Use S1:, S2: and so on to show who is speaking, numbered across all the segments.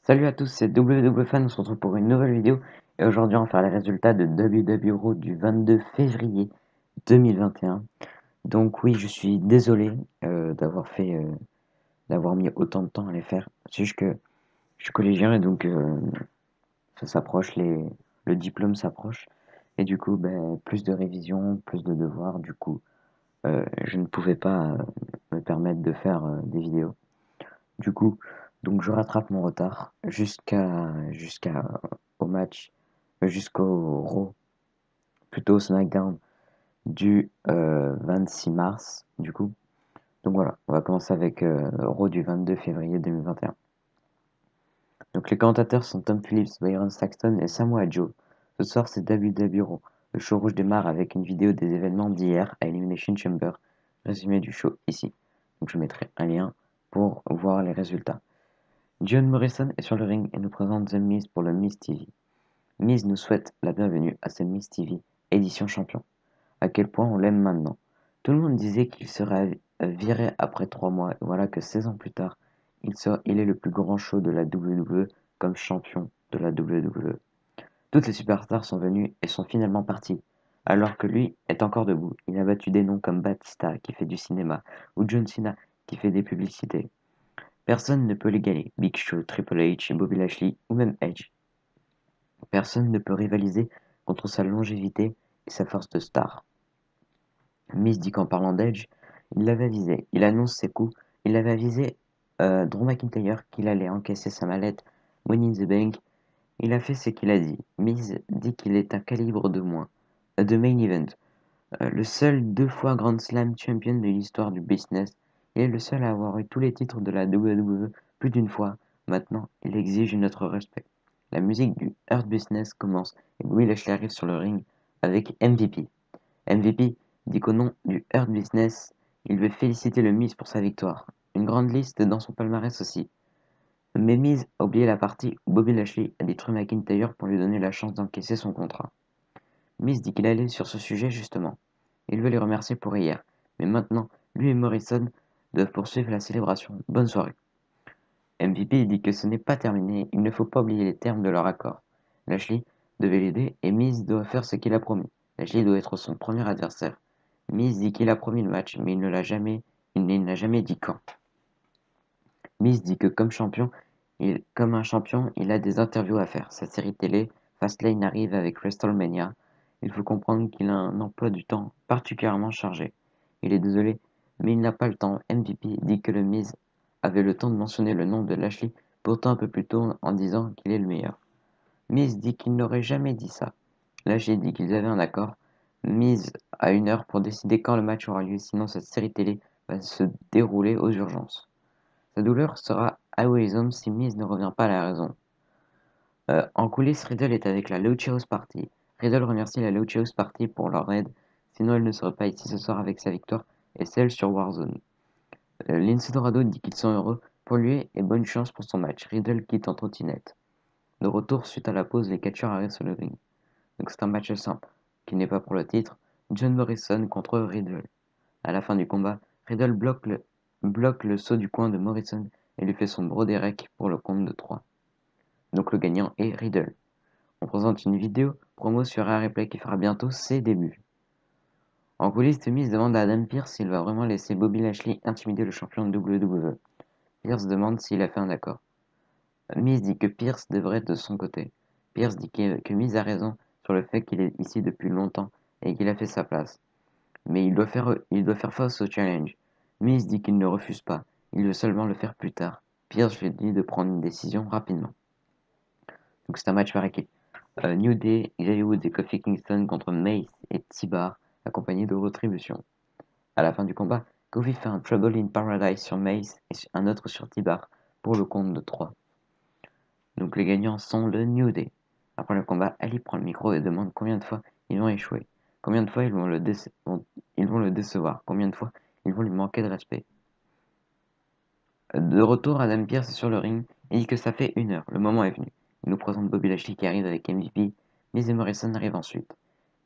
S1: Salut à tous, c'est WWFan, on se retrouve pour une nouvelle vidéo et aujourd'hui on va faire les résultats de WWE Raw du 22 février 2021. Donc oui, je suis désolé d'avoir mis autant de temps à les faire. C'est juste que je suis collégien et donc ça s'approche, le diplôme s'approche et du coup plus de révision, plus de devoirs, du coup je ne pouvais pas me permettre de faire des vidéos. Du coup, donc je rattrape mon retard jusqu'à au match, jusqu'au Raw, plutôt au SmackDown du 26 mars, du coup. Donc voilà, on va commencer avec Raw du 22 février 2021. Donc les commentateurs sont Tom Phillips, Byron Saxton et Samoa Joe. Ce soir c'est WWE Raw. Le show rouge démarre avec une vidéo des événements d'hier à Elimination Chamber. Résumé du show ici. Donc je mettrai un lien pour voir les résultats. John Morrison est sur le ring et nous présente The Miz pour le Miz TV. Miz nous souhaite la bienvenue à ce Miz TV édition champion. À quel point on l'aime maintenant. Tout le monde disait qu'il serait viré après 3 mois et voilà que 16 ans plus tard, il est le plus grand show de la WWE comme champion de la WWE. Toutes les superstars sont venues et sont finalement parties. Alors que lui est encore debout, il a battu des noms comme Batista qui fait du cinéma ou John Cena qui fait des publicités. Personne ne peut l'égaler, Big Show, Triple H, Bobby Lashley ou même Edge. Personne ne peut rivaliser contre sa longévité et sa force de star. Miz dit qu'en parlant d'Edge, il l'avait avisé. Il annonce ses coups. Il avait avisé Drew McIntyre qu'il allait encaisser sa mallette Money in the Bank. Il a fait ce qu'il a dit. Miz dit qu'il est un calibre de moins. De main event. Le seul 2 fois Grand Slam champion de l'histoire du business. Il est le seul à avoir eu tous les titres de la WWE plus d'une fois. Maintenant, il exige notre respect. La musique du Hurt Business commence et Bobby Lashley arrive sur le ring avec MVP. MVP dit qu'au nom du Hurt Business, il veut féliciter le Miz pour sa victoire. Une grande liste dans son palmarès aussi. Mais Miz a oublié la partie où Bobby Lashley a détruit McIntyre pour lui donner la chance d'encaisser son contrat. Miz dit qu'il allait sur ce sujet justement. Il veut les remercier pour hier, mais maintenant, lui et Morrison doivent poursuivre la célébration. Bonne soirée. MVP dit que ce n'est pas terminé, il ne faut pas oublier les termes de leur accord. Lashley devait l'aider et Miz doit faire ce qu'il a promis. Lashley doit être son premier adversaire. Miz dit qu'il a promis le match, mais il n'a jamais dit quand. Miz dit que comme un champion, il a des interviews à faire. Sa série télé, Fastlane arrive avec WrestleMania. Il faut comprendre qu'il a un emploi du temps particulièrement chargé. Il est désolé, mais il n'a pas le temps. MVP dit que le Miz avait le temps de mentionner le nom de Lashley pourtant un peu plus tôt en disant qu'il est le meilleur. Miz dit qu'il n'aurait jamais dit ça. Lashley dit qu'ils avaient un accord. Miz a 1 heure pour décider quand le match aura lieu, sinon cette série télé va se dérouler aux urgences. Sa douleur sera awesome si Miz ne revient pas à la raison. En coulisses, Riddle est avec la Lucha House Party. Riddle remercie la Lucha House Party pour leur aide, sinon elle ne serait pas ici ce soir avec sa victoire et celle sur Warzone. Lince Dorado dit qu'ils sont heureux pour lui et bonne chance pour son match. Riddle quitte en trottinette. De retour suite à la pause, les catcheurs arrivent sur le ring. Donc c'est un match simple, qui n'est pas pour le titre. John Morrison contre Riddle. À la fin du combat, Riddle bloque le saut du coin de Morrison et lui fait son Broderek pour le compte de 3. Donc le gagnant est Riddle. On présente une vidéo promo sur Rare Replay qui fera bientôt ses débuts. En coulisses, Miz demande à Adam Pearce s'il va vraiment laisser Bobby Lashley intimider le champion de WWE. Pearce demande s'il a fait un accord. Miz dit que Pearce devrait être de son côté. Pearce dit que Miz a raison sur le fait qu'il est ici depuis longtemps et qu'il a fait sa place. Mais il doit faire face au challenge. Miz dit qu'il ne refuse pas, il veut seulement le faire plus tard. Pearce lui dit de prendre une décision rapidement. Donc c'est un match par équipe. New Day, Xavier Woods et Kofi Kingston contre Mace et T-Bar, accompagnés de Retribution. À la fin du combat, Kofi fait un Trouble in Paradise sur Mace et un autre sur T-Bar pour le compte de 3. Donc les gagnants sont le New Day. Après le combat, Ali prend le micro et demande combien de fois ils vont échouer, combien de fois ils vont le décevoir, combien de fois ils vont lui manquer de respect. De retour, Adam Pearce est sur le ring et dit que ça fait 1 heure, le moment est venu. Il nous présente Bobby Lashley qui arrive avec MVP, Miz et Morrison arrivent ensuite.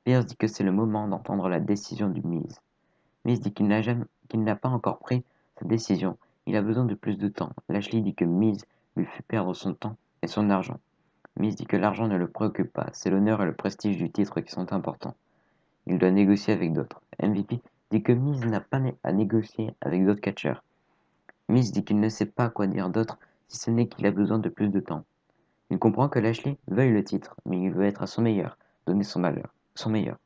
S1: Pearce dit que c'est le moment d'entendre la décision du Miz. Miz dit qu'il n'a pas encore pris sa décision, il a besoin de plus de temps. Lashley dit que Miz lui fait perdre son temps et son argent. Miz dit que l'argent ne le préoccupe pas, c'est l'honneur et le prestige du titre qui sont importants. Il doit négocier avec d'autres. MVP dit que Miz n'a pas à négocier avec d'autres catcheurs. Miz dit qu'il ne sait pas quoi dire d'autre si ce n'est qu'il a besoin de plus de temps. Il comprend que Lashley veuille le titre, mais il veut être à son meilleur, donner son meilleur.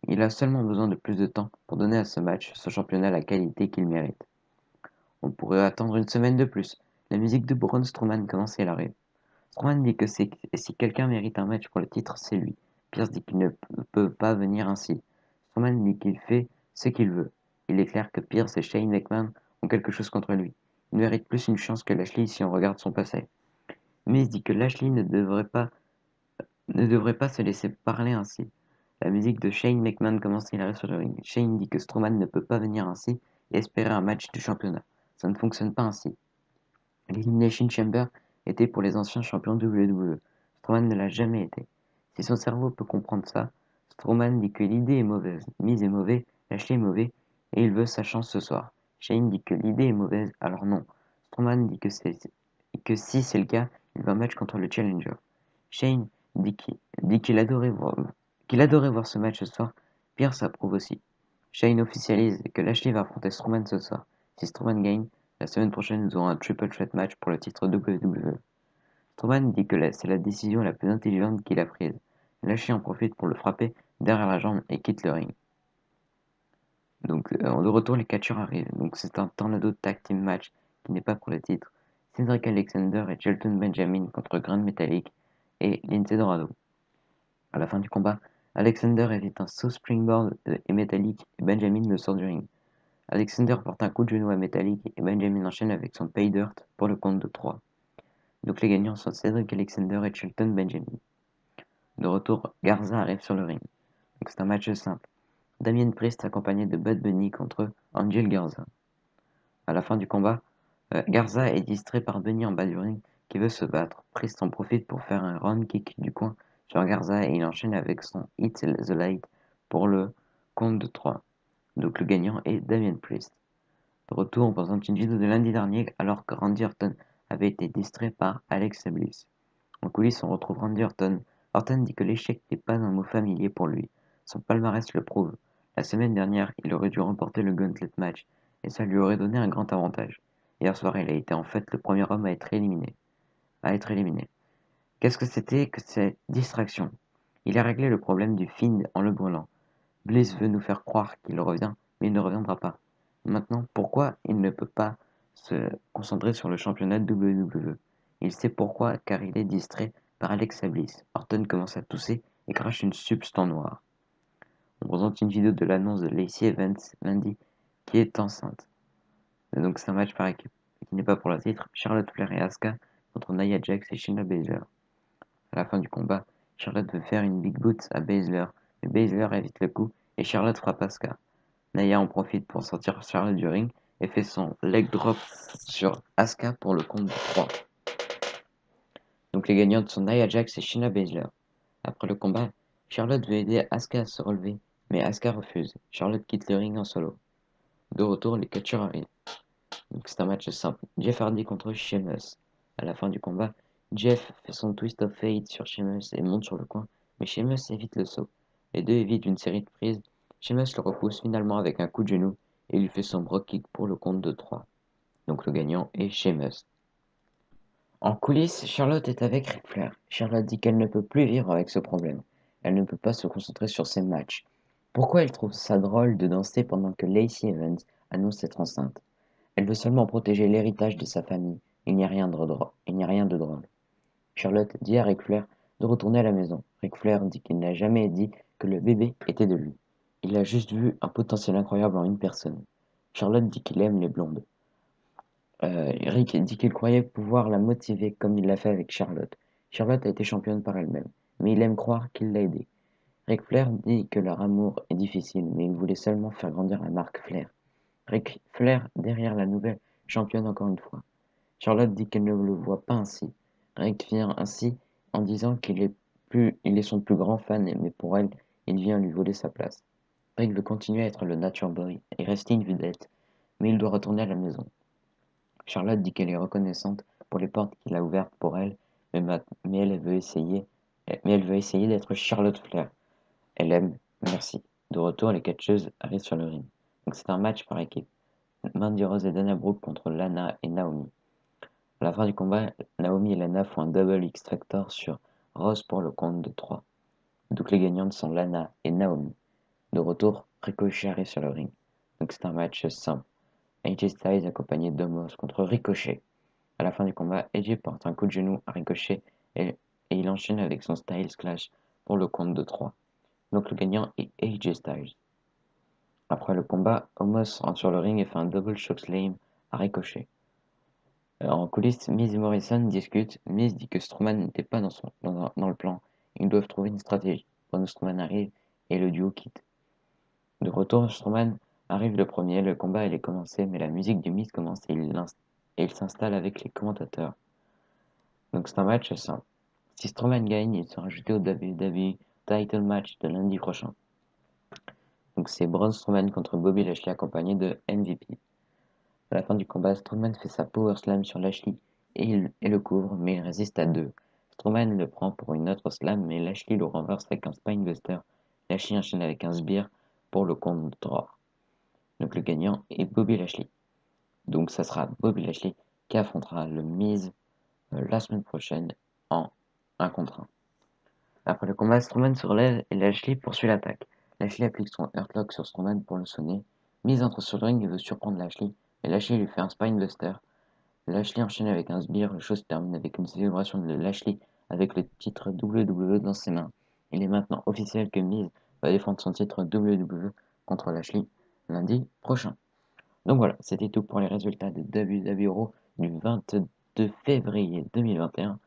S1: Il a seulement besoin de plus de temps pour donner à ce match, ce championnat, la qualité qu'il mérite. On pourrait attendre une semaine de plus. La musique de Braun Strowman commence et elle arrive. Strowman dit que si quelqu'un mérite un match pour le titre, c'est lui. Pierce dit qu'il ne peut pas venir ainsi. Strowman dit qu'il fait ce qu'il veut. Il est clair que Pierce et Shane McMahon ont quelque chose contre lui. Il mérite plus une chance que Lashley si on regarde son passé. Miz dit que Lashley ne devrait pas se laisser parler ainsi. La musique de Shane McMahon commence et il arrive sur le ring. Shane dit que Strowman ne peut pas venir ainsi et espérer un match du championnat. Ça ne fonctionne pas ainsi. L'Elimination Chamber était pour les anciens champions WWE. Strowman ne l'a jamais été. Si son cerveau peut comprendre ça, Strowman dit que l'idée est mauvaise, Miz est mauvais, Lashley est mauvais, et il veut sa chance ce soir. Shane dit que l'idée est mauvaise, alors non. Strowman dit que si c'est le cas, il veut un match contre le Challenger. Shane dit qu'il adorait voir ce match ce soir. Pierce approuve aussi. Shane officialise que Lashley va affronter Strowman ce soir. Si Strowman gagne, la semaine prochaine, nous aurons un triple threat match pour le titre WWE. Strowman dit que c'est la décision la plus intelligente qu'il a prise. Lashley en profite pour le frapper derrière la jambe et quitte le ring. Donc, de retour, les catcheurs arrivent. Donc, c'est un tornado tag team match qui n'est pas pour le titre. Cedric Alexander et Shelton Benjamin contre Grand Metalik et Lince Dorado. À la fin du combat, Alexander évite un saut springboard et Metalik et Benjamin le sort du ring. Alexander porte un coup de genou à Metalik et Benjamin enchaîne avec son pay dirt pour le compte de 3. Donc les gagnants sont Cedric Alexander et Shelton Benjamin. De retour, Garza arrive sur le ring. Donc c'est un match simple. Damien Priest accompagné de Bud Bunny contre Angel Garza. À la fin du combat, Garza est distrait par Bunny en bas du ring qui veut se battre. Priest en profite pour faire un round kick du coin sur Garza et il enchaîne avec son Hit the Light pour le compte de 3. Donc le gagnant est Damien Priest. De retour, on présente une vidéo de lundi dernier alors que Randy Orton avait été distrait par Alexa Bliss. En coulisses, on retrouve Randy Orton. Orton dit que l'échec n'est pas un mot familier pour lui. Son palmarès le prouve. La semaine dernière, il aurait dû remporter le Gauntlet match et ça lui aurait donné un grand avantage. Hier soir, il a été en fait le premier homme à être éliminé. Qu'est-ce que c'était que cette distraction? Il a réglé le problème du Fiend en le brûlant. Bliss veut nous faire croire qu'il revient, mais il ne reviendra pas. Maintenant, pourquoi il ne peut pas se concentrer sur le championnat de WWE? Il sait pourquoi, car il est distrait par Alexa Bliss. Orton commence à tousser et crache une substance noire. On présente une vidéo de l'annonce de Lacey Evans lundi qui est enceinte. Et donc c'est un match par équipe qui n'est pas pour le titre. Charlotte Flair et Asuka contre Nia Jax et Shayna Baszler. À la fin du combat, Charlotte veut faire une big boot à Baszler, mais Baszler évite le coup et Charlotte frappe Asuka. Nia en profite pour sortir Charlotte du ring et fait son leg drop sur Asuka pour le compte de 3. Donc les gagnantes sont Nia Jax et Shayna Baszler. Après le combat, Charlotte veut aider Asuka à se relever, mais Asuka refuse. Charlotte quitte le ring en solo. De retour, les catcheurs arrivent. Donc c'est un match simple. Jeff Hardy contre Sheamus. À la fin du combat, Jeff fait son twist of fate sur Sheamus et monte sur le coin, mais Sheamus évite le saut. Les deux évitent une série de prises. Sheamus le repousse finalement avec un coup de genou et lui fait son brogue kick pour le compte de 3. Donc le gagnant est Sheamus. En coulisses, Charlotte est avec Ric Flair. Charlotte dit qu'elle ne peut plus vivre avec ce problème. Elle ne peut pas se concentrer sur ses matchs. Pourquoi elle trouve ça drôle de danser pendant que Lacey Evans annonce être enceinte? Elle veut seulement protéger l'héritage de sa famille. Il n'y a rien de drôle. Charlotte dit à Ric Flair de retourner à la maison. Ric Flair dit qu'il n'a jamais dit que le bébé était de lui. Il a juste vu un potentiel incroyable en une personne. Charlotte dit qu'il aime les blondes. Rick dit qu'il croyait pouvoir la motiver comme il l'a fait avec Charlotte. Charlotte a été championne par elle-même, mais il aime croire qu'il l'a aidée. Ric Flair dit que leur amour est difficile, mais il voulait seulement faire grandir la marque Flair. Ric Flair derrière la nouvelle championne encore une fois. Charlotte dit qu'elle ne le voit pas ainsi. Ric vient ainsi en disant il est son plus grand fan, mais pour elle, il vient lui voler sa place. Ric veut continuer à être le Nature Boy et rester une vedette, mais il doit retourner à la maison. Charlotte dit qu'elle est reconnaissante pour les portes qu'il a ouvertes pour elle, mais elle veut essayer d'être Charlotte Flair. Elle aime, merci. De retour, les catcheuses arrivent sur le ring. Donc c'est un match par équipe. Mandy Rose et Dana Brooke contre Lana et Naomi. À la fin du combat, Naomi et Lana font un double X-Factor sur Rose pour le compte de 3. Donc les gagnantes sont Lana et Naomi. De retour, Ricochet arrive sur le ring. Donc c'est un match simple. AJ Styles accompagné d'Omos contre Ricochet. À la fin du combat, AJ porte un coup de genou à Ricochet et il enchaîne avec son Styles Clash pour le compte de 3. Donc le gagnant est AJ Styles. Après le combat, Omos rentre sur le ring et fait un double chokeslam à Ricochet. En coulisses, Miz et Morrison discutent. Miz dit que Strowman n'était pas dans le plan. Ils doivent trouver une stratégie. Braun Strowman arrive et le duo quitte. De retour, Strowman arrive le premier. Le combat est commencé, mais la musique du Miz commence et il s'installe avec les commentateurs. Donc c'est un match simple. Si Strowman gagne, il sera ajouté au WWE Title Match de lundi prochain. Donc c'est Braun Strowman contre Bobby Lashley accompagné de MVP. À la fin du combat, Strowman fait sa power slam sur Lashley et le couvre, mais il résiste à 2. Strowman le prend pour une autre slam, mais Lashley le renverse avec un spinebuster. Lashley enchaîne avec un sbire pour le compte de 3. Donc le gagnant est Bobby Lashley. Donc ça sera Bobby Lashley qui affrontera le Miz la semaine prochaine en 1 contre 1. Après le combat, Strowman se relève et Lashley poursuit l'attaque. Lashley applique son Hurtlock sur Strowman pour le sonner. Miz entre sur le ring et veut surprendre Lashley, et Lashley lui fait un spinebuster. Lashley enchaîne avec un sbire, le show se termine avec une célébration de Lashley avec le titre WWE dans ses mains. Il est maintenant officiel que Miz va défendre son titre WWE contre Lashley lundi prochain. Donc voilà, c'était tout pour les résultats de WWE Raw du 22 février 2021.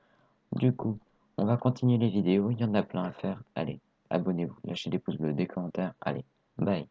S1: Du coup, on va continuer les vidéos, il y en a plein à faire. Allez, abonnez-vous, lâchez des pouces bleus, des commentaires. Allez, bye.